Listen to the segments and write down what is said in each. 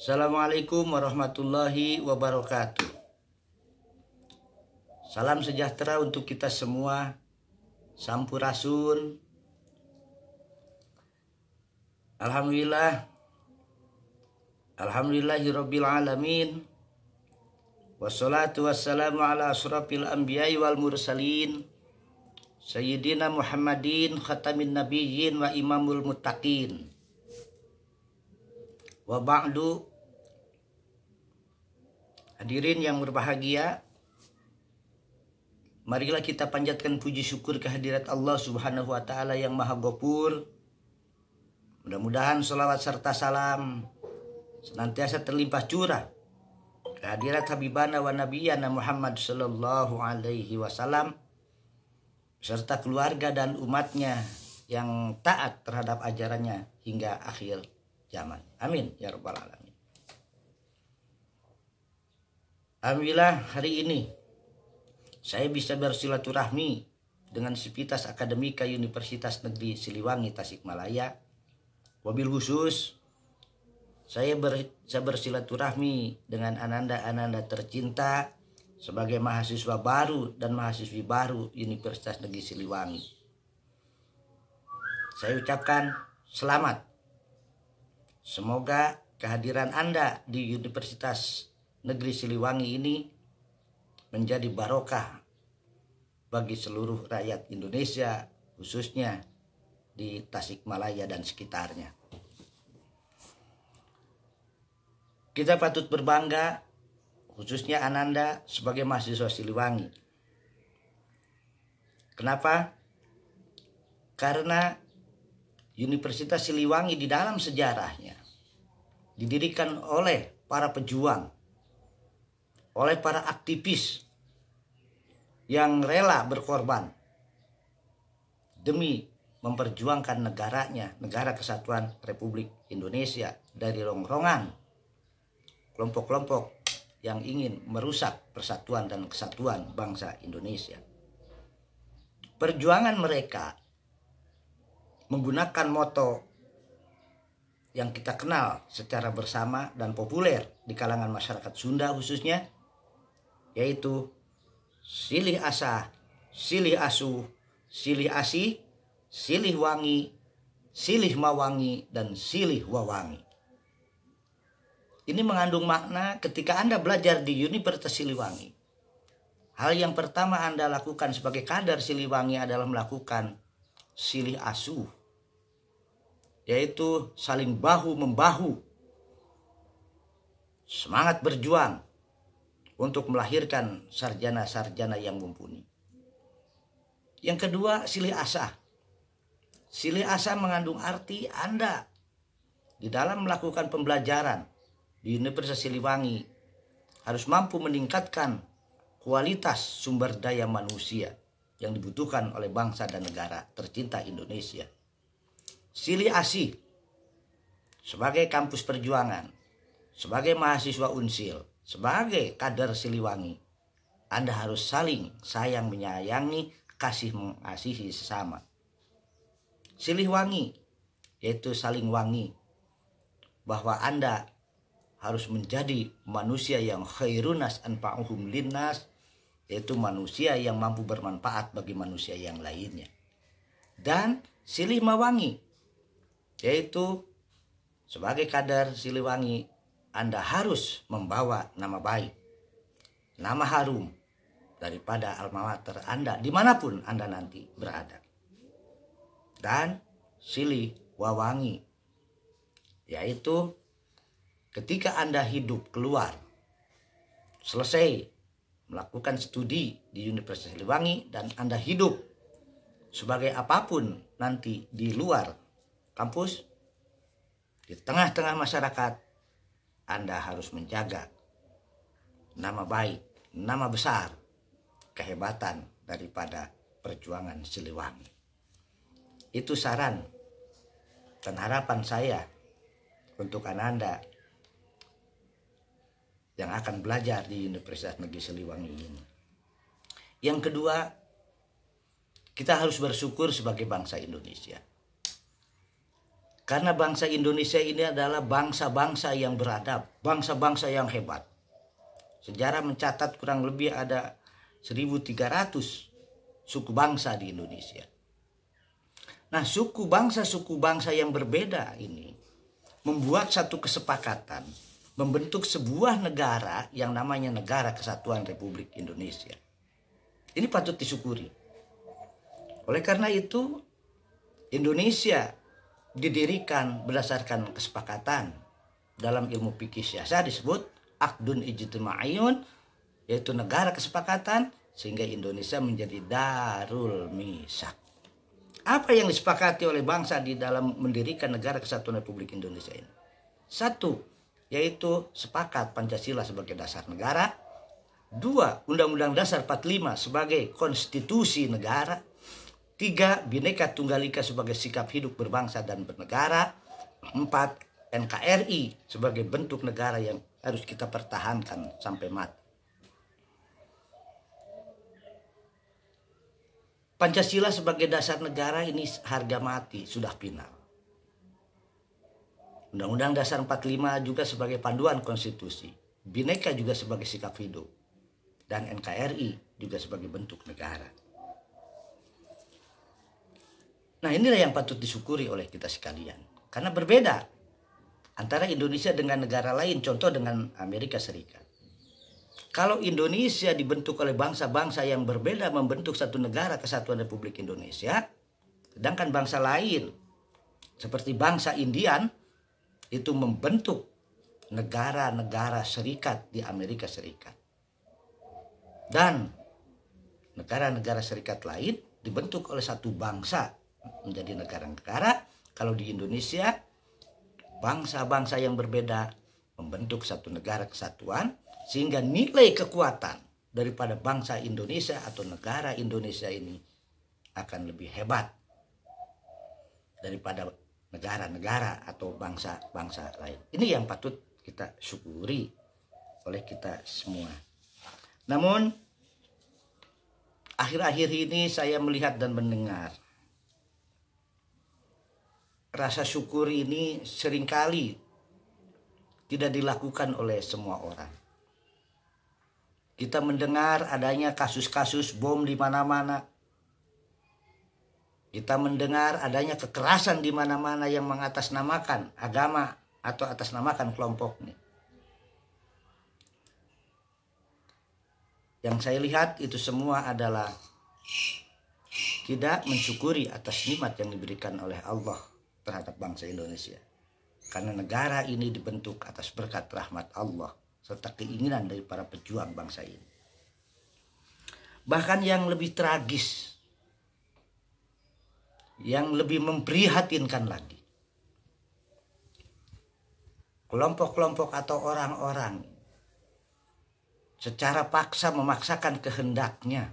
Assalamualaikum warahmatullahi wabarakatuh. Salam sejahtera untuk kita semua. Sampurasun. Alhamdulillahirabbil alamin. Wassalatu wassalamu ala asyrafil anbiya'i wal mursalin. Sayyidina Muhammadin khatamin nabiyyin wa imamul muttaqin. Wa ba'du. Hadirin yang berbahagia, marilah kita panjatkan puji syukur kehadirat Allah Subhanahu wa taala yang Maha Ghafur. Mudah-mudahan sholawat serta salam senantiasa terlimpah curah kehadirat Habibana wa Nabiyana Muhammad sallallahu alaihi wasallam beserta keluarga dan umatnya yang taat terhadap ajarannya hingga akhir zaman. Amin ya rabbal alamin. Alhamdulillah hari ini saya bisa bersilaturahmi dengan Sivitas Akademika Universitas Negeri Siliwangi Tasikmalaya. Wabil khusus saya bisa bersilaturahmi dengan ananda-ananda tercinta sebagai mahasiswa baru dan mahasiswi baru Universitas Negeri Siliwangi. Saya ucapkan selamat. Semoga kehadiran Anda di Universitas Negeri Siliwangi ini menjadi barokah bagi seluruh rakyat Indonesia, khususnya di Tasikmalaya dan sekitarnya. Kita patut berbangga, khususnya Ananda sebagai mahasiswa Siliwangi. Kenapa? Karena Universitas Siliwangi di dalam sejarahnya didirikan oleh para pejuang, oleh para aktivis yang rela berkorban demi memperjuangkan negaranya, negara kesatuan Republik Indonesia dari rongrongan kelompok-kelompok yang ingin merusak persatuan dan kesatuan bangsa Indonesia. Perjuangan mereka menggunakan moto yang kita kenal secara bersama dan populer di kalangan masyarakat Sunda khususnya, yaitu silih asa, silih asu, silih asi, silih wangi, silih mawangi, dan silih wawangi. Ini mengandung makna ketika Anda belajar di Universitas Siliwangi. Hal yang pertama Anda lakukan sebagai kader Siliwangi adalah melakukan silih asuh, yaitu saling bahu-membahu, semangat berjuang untuk melahirkan sarjana-sarjana yang mumpuni. Yang kedua, silih asa. Silih asa mengandung arti Anda di dalam melakukan pembelajaran di Universitas Siliwangi harus mampu meningkatkan kualitas sumber daya manusia yang dibutuhkan oleh bangsa dan negara tercinta Indonesia. Silih asih sebagai kampus perjuangan, sebagai mahasiswa Unsil, sebagai kader Siliwangi, Anda harus saling sayang menyayangi, kasih mengasihi sesama. Silih wangi, yaitu saling wangi, bahwa Anda harus menjadi manusia yang khairunas anfa'uhum linnas, yaitu manusia yang mampu bermanfaat bagi manusia yang lainnya. Dan silih mawangi, yaitu sebagai kader Siliwangi, Anda harus membawa nama baik, nama harum daripada alma mater Anda dimanapun Anda nanti berada. Dan silih wawangi, yaitu ketika Anda hidup keluar, selesai melakukan studi di Universitas Siliwangi dan Anda hidup sebagai apapun nanti di luar kampus, di tengah-tengah masyarakat, Anda harus menjaga nama baik, nama besar, kehebatan daripada perjuangan Siliwangi. Itu saran dan harapan saya untuk Ananda yang akan belajar di Universitas Negeri Siliwangi ini. Yang kedua, kita harus bersyukur sebagai bangsa Indonesia. Karena bangsa Indonesia ini adalah bangsa-bangsa yang beradab, bangsa-bangsa yang hebat. Sejarah mencatat kurang lebih ada 1.300 suku bangsa di Indonesia. Nah, suku bangsa yang berbeda ini membuat satu kesepakatan, membentuk sebuah negara yang namanya Negara Kesatuan Republik Indonesia. Ini patut disyukuri. Oleh karena itu, Indonesia didirikan berdasarkan kesepakatan. Dalam ilmu fikih siasat disebut Aqdun Ijtima'iyun, yaitu negara kesepakatan, sehingga Indonesia menjadi Darul Misak. Apa yang disepakati oleh bangsa di dalam mendirikan Negara Kesatuan Republik Indonesia ini? Satu, yaitu sepakat Pancasila sebagai dasar negara. Dua, Undang-Undang Dasar 45 sebagai konstitusi negara. Tiga, Bhinneka Tunggal Ika sebagai sikap hidup berbangsa dan bernegara. Empat, NKRI sebagai bentuk negara yang harus kita pertahankan sampai mati. Pancasila sebagai dasar negara ini harga mati, sudah final. Undang-Undang Dasar 45 juga sebagai panduan konstitusi. Bhinneka juga sebagai sikap hidup. Dan NKRI juga sebagai bentuk negara. Nah, inilah yang patut disyukuri oleh kita sekalian. Karena berbeda antara Indonesia dengan negara lain, contoh dengan Amerika Serikat. Kalau Indonesia dibentuk oleh bangsa-bangsa yang berbeda membentuk satu Negara Kesatuan Republik Indonesia, sedangkan bangsa lain seperti bangsa Indian itu membentuk negara-negara serikat di Amerika Serikat. Dan negara-negara serikat lain dibentuk oleh satu bangsa menjadi negara-negara. Kalau di Indonesia, bangsa-bangsa yang berbeda membentuk satu negara kesatuan, sehingga nilai kekuatan daripada bangsa Indonesia atau negara Indonesia ini akan lebih hebat daripada negara-negara atau bangsa-bangsa lain. Ini yang patut kita syukuri oleh kita semua. Namun akhir-akhir ini saya melihat dan mendengar rasa syukur ini seringkali tidak dilakukan oleh semua orang. Kita mendengar adanya kasus-kasus bom di mana-mana. Kita mendengar adanya kekerasan di mana-mana yang mengatasnamakan agama atau atasnamakan kelompoknya. Yang saya lihat itu semua adalah tidak mensyukuri atas nikmat yang diberikan oleh Allah terhadap bangsa Indonesia. Karena negara ini dibentuk atas berkat rahmat Allah serta keinginan dari para pejuang bangsa ini. Bahkan yang lebih tragis, yang lebih memprihatinkan lagi, kelompok-kelompok atau orang-orang secara paksa memaksakan kehendaknya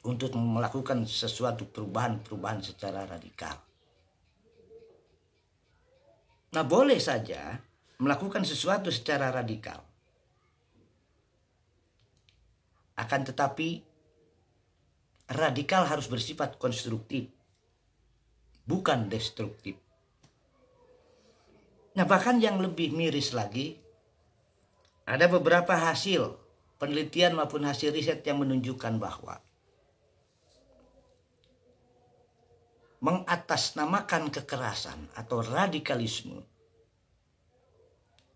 untuk melakukan sesuatu perubahan-perubahan secara radikal. Nah, boleh saja melakukan sesuatu secara radikal. Akan tetapi radikal harus bersifat konstruktif, bukan destruktif. Nah, bahkan yang lebih miris lagi, ada beberapa hasil penelitian maupun hasil riset yang menunjukkan bahwa mengatasnamakan kekerasan atau radikalisme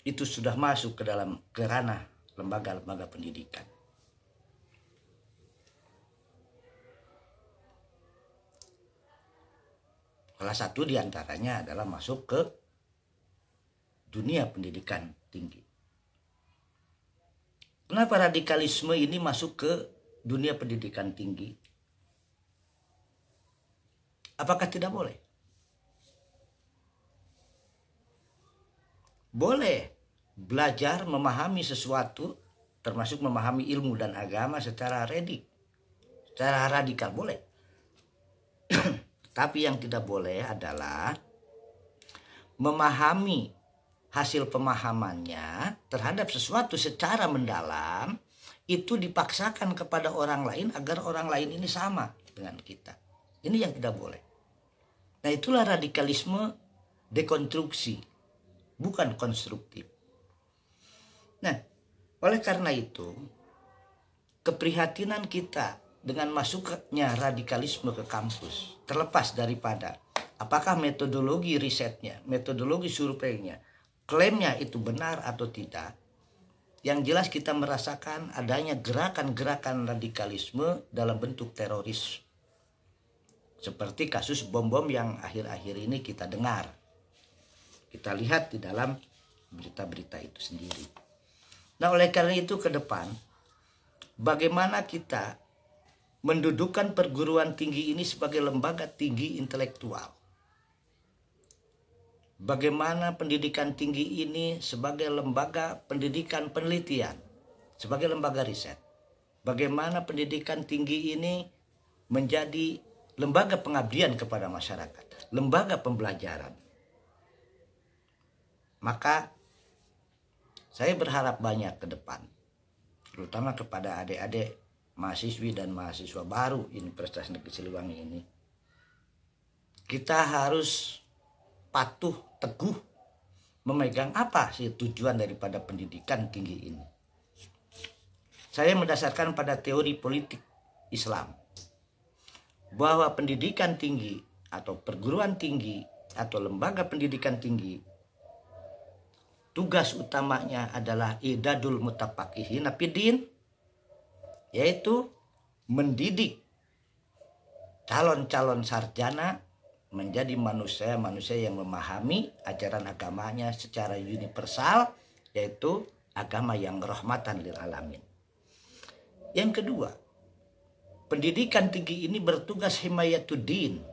itu sudah masuk ke dalam ranah lembaga-lembaga pendidikan. Salah satu diantaranya adalah masuk ke dunia pendidikan tinggi. Kenapa radikalisme ini masuk ke dunia pendidikan tinggi? Apakah tidak boleh? Boleh belajar memahami sesuatu, termasuk memahami ilmu dan agama secara radikal, boleh. Tapi yang tidak boleh adalah memahami hasil pemahamannya terhadap sesuatu secara mendalam itu dipaksakan kepada orang lain agar orang lain ini sama dengan kita. Ini yang tidak boleh. Nah, itulah radikalisme dekonstruksi, bukan konstruktif. Nah, oleh karena itu, keprihatinan kita dengan masuknya radikalisme ke kampus, terlepas daripada apakah metodologi risetnya, metodologi surveinya, klaimnya itu benar atau tidak, yang jelas kita merasakan adanya gerakan-gerakan radikalisme dalam bentuk teroris. Seperti kasus bom-bom yang akhir-akhir ini kita dengar. Kita lihat di dalam berita-berita itu sendiri. Nah, oleh karena itu ke depan, bagaimana kita mendudukan perguruan tinggi ini sebagai lembaga tinggi intelektual? Bagaimana pendidikan tinggi ini sebagai lembaga pendidikan penelitian, sebagai lembaga riset? Bagaimana pendidikan tinggi ini menjadi lembaga pengabdian kepada masyarakat, lembaga pembelajaran? Maka saya berharap banyak ke depan, terutama kepada adik-adik mahasiswi dan mahasiswa baru Universitas Negeri Siliwangi ini. Kita harus patuh, teguh, memegang apa sih tujuan daripada pendidikan tinggi ini. Saya mendasarkan pada teori politik Islam, bahwa pendidikan tinggi atau perguruan tinggi atau lembaga pendidikan tinggi, tugas utamanya adalah idadul mutafaqihin fiddin, yaitu mendidik calon-calon sarjana menjadi manusia-manusia yang memahami ajaran agamanya secara universal, yaitu agama yang rahmatan lil alamin. Yang kedua, pendidikan tinggi ini bertugas himayatuddin,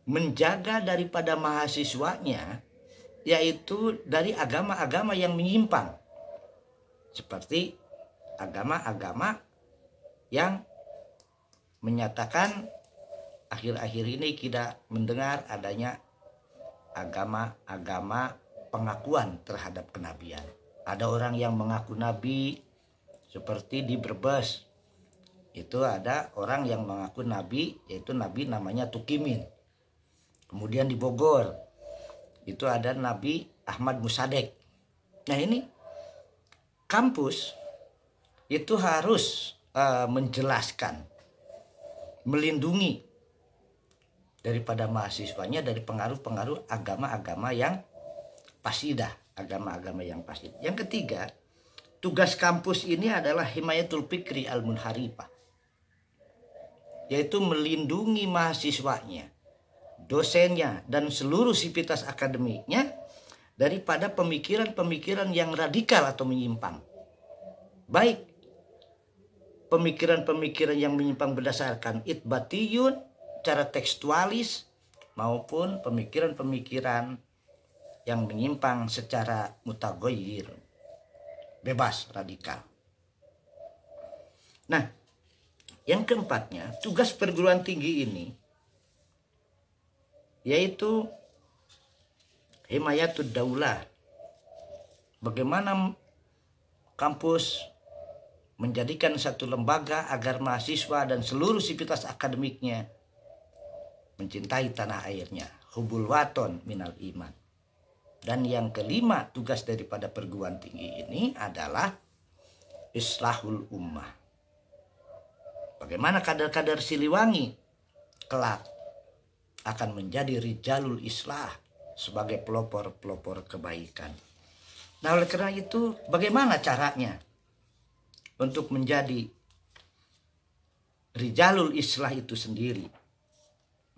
menjaga daripada mahasiswanya, yaitu dari agama-agama yang menyimpang, seperti agama-agama yang menyatakan akhir-akhir ini kita mendengar adanya agama-agama pengakuan terhadap kenabian. Ada orang yang mengaku nabi, seperti di Brebes itu ada orang yang mengaku nabi, yaitu nabi namanya Tukimin. Kemudian di Bogor itu ada Nabi Ahmad Musadek. Nah, ini kampus itu harus menjelaskan, melindungi daripada mahasiswanya dari pengaruh-pengaruh agama-agama yang fasidah, agama-agama yang fasidah. Yang ketiga, tugas kampus ini adalah himayatul fikri al-munharifah, yaitu melindungi mahasiswanya, dosennya, dan seluruh sivitas akademiknya daripada pemikiran-pemikiran yang radikal atau menyimpang. Baik pemikiran-pemikiran yang menyimpang berdasarkan itbatiyun, cara tekstualis, maupun pemikiran-pemikiran yang menyimpang secara mutagoyir, bebas, radikal. Nah, yang keempatnya, tugas perguruan tinggi ini yaitu himayatud daulah. Bagaimana kampus menjadikan satu lembaga agar mahasiswa dan seluruh sivitas akademiknya mencintai tanah airnya, hubul waton minal iman. Dan yang kelima, tugas daripada perguruan tinggi ini adalah islahul ummah. Bagaimana kader-kader Siliwangi kelak akan menjadi rijalul islah sebagai pelopor-pelopor kebaikan. Nah, oleh karena itu, bagaimana caranya untuk menjadi rijalul islah itu sendiri?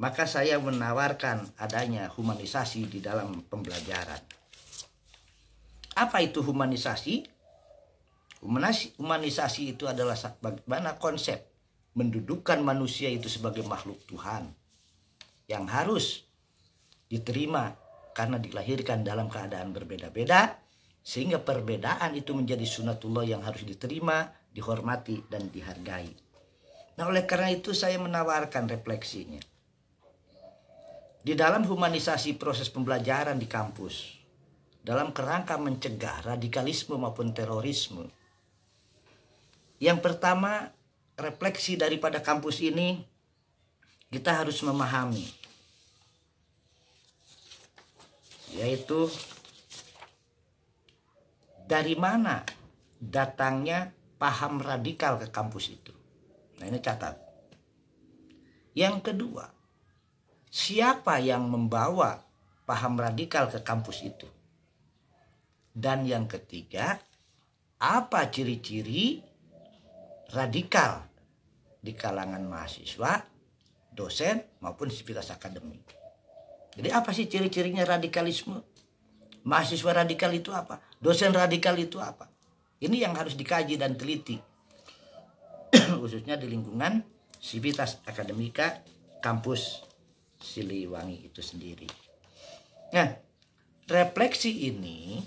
Maka saya menawarkan adanya humanisasi di dalam pembelajaran. Apa itu humanisasi? Humanisasi itu adalah bagaimana konsep mendudukkan manusia itu sebagai makhluk Tuhan yang harus diterima karena dilahirkan dalam keadaan berbeda-beda, sehingga perbedaan itu menjadi sunatullah yang harus diterima, dihormati, dan dihargai. Nah, oleh karena itu saya menawarkan refleksinya. Di dalam humanisasi proses pembelajaran di kampus, dalam kerangka mencegah radikalisme maupun terorisme, yang pertama, refleksi daripada kampus ini, kita harus memahami yaitu dari mana datangnya paham radikal ke kampus itu. Nah, ini catat. Yang kedua, siapa yang membawa paham radikal ke kampus itu? Dan yang ketiga, apa ciri-ciri radikal di kalangan mahasiswa, dosen maupun sivitas akademik? Jadi apa sih ciri-cirinya radikalisme? Mahasiswa radikal itu apa? Dosen radikal itu apa? Ini yang harus dikaji dan teliti. Khususnya di lingkungan sivitas akademika kampus Siliwangi itu sendiri. Nah, refleksi ini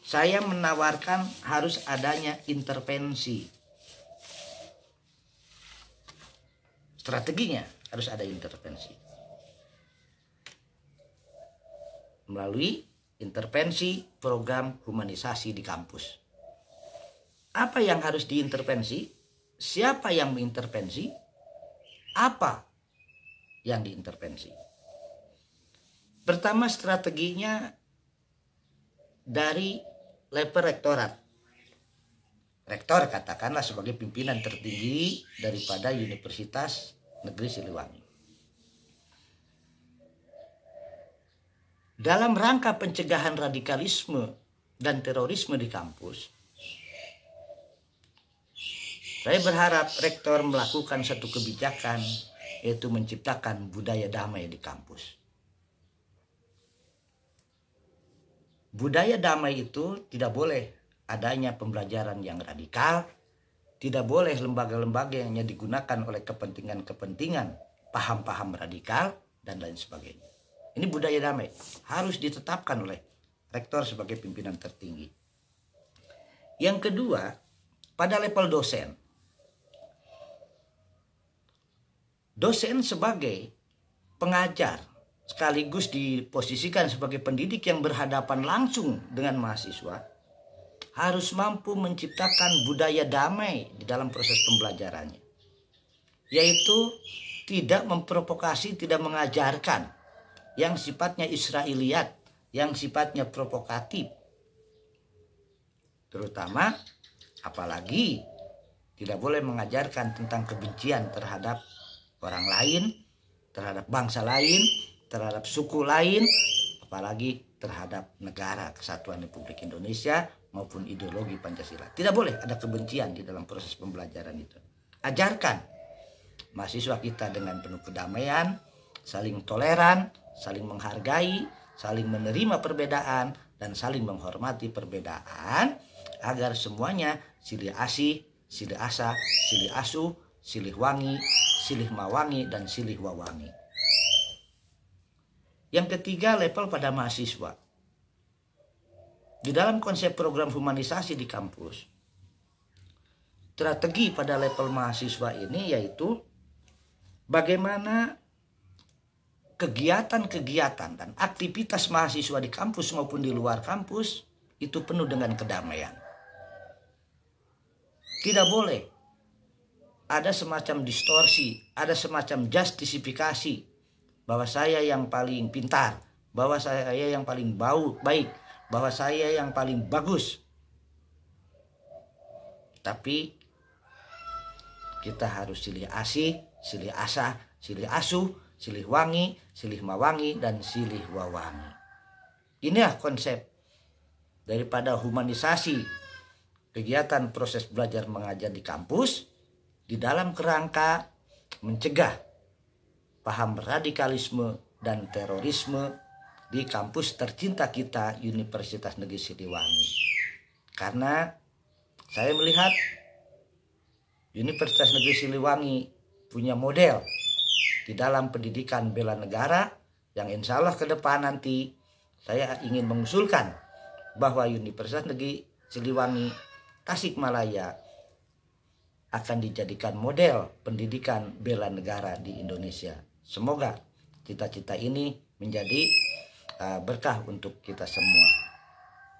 saya menawarkan harus adanya intervensi. Strateginya harus ada intervensi. Melalui intervensi program humanisasi di kampus. Apa yang harus diintervensi? Siapa yang mengintervensi? Apa yang diintervensi? Pertama, strateginya dari level rektorat. Rektor katakanlah sebagai pimpinan tertinggi daripada Universitas Negeri Siliwangi. Dalam rangka pencegahan radikalisme dan terorisme di kampus, saya berharap rektor melakukan satu kebijakan, yaitu menciptakan budaya damai di kampus. Budaya damai itu tidak boleh adanya pembelajaran yang radikal, tidak boleh lembaga-lembaga yang digunakan oleh kepentingan-kepentingan paham-paham radikal, dan lain sebagainya. Ini budaya damai harus ditetapkan oleh rektor sebagai pimpinan tertinggi. Yang kedua, pada level dosen. Dosen sebagai pengajar sekaligus diposisikan sebagai pendidik yang berhadapan langsung dengan mahasiswa harus mampu menciptakan budaya damai di dalam proses pembelajarannya. Yaitu tidak memprovokasi, tidak mengajarkan yang sifatnya Israiliyat, yang sifatnya provokatif. Terutama, apalagi tidak boleh mengajarkan tentang kebencian terhadap orang lain, terhadap bangsa lain, terhadap suku lain, apalagi terhadap negara kesatuan Republik Indonesia maupun ideologi Pancasila. Tidak boleh ada kebencian di dalam proses pembelajaran itu. Ajarkan mahasiswa kita dengan penuh kedamaian, saling toleran, saling menghargai, saling menerima perbedaan, dan saling menghormati perbedaan, agar semuanya silih asih, silih asa, silih asuh, silih wangi, silih mawangi, dan silih wawangi. Yang ketiga, level pada mahasiswa. Di dalam konsep program humanisasi di kampus, strategi pada level mahasiswa ini yaitu bagaimana kegiatan-kegiatan dan aktivitas mahasiswa di kampus maupun di luar kampus itu penuh dengan kedamaian. Tidak boleh ada semacam distorsi, ada semacam justifikasi bahwa saya yang paling pintar, bahwa saya yang paling baik, bahwa saya yang paling bagus. Tapi kita harus silih asih, silih asah, silih asuh, silih wangi, silih mawangi, dan silih wawangi. Inilah konsep daripada humanisasi kegiatan proses belajar mengajar di kampus di dalam kerangka mencegah paham radikalisme dan terorisme di kampus tercinta kita, Universitas Negeri Siliwangi. Karena saya melihat Universitas Negeri Siliwangi punya model di dalam pendidikan bela negara yang insya Allah ke depan nanti saya ingin mengusulkan bahwa Universitas Negeri Siliwangi Tasikmalaya akan dijadikan model pendidikan bela negara di Indonesia. Semoga cita-cita ini menjadi berkah untuk kita semua.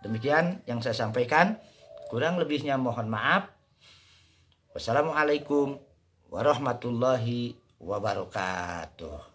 Demikian yang saya sampaikan, kurang lebihnya mohon maaf. Wassalamualaikum warahmatullahi wabarakatuh.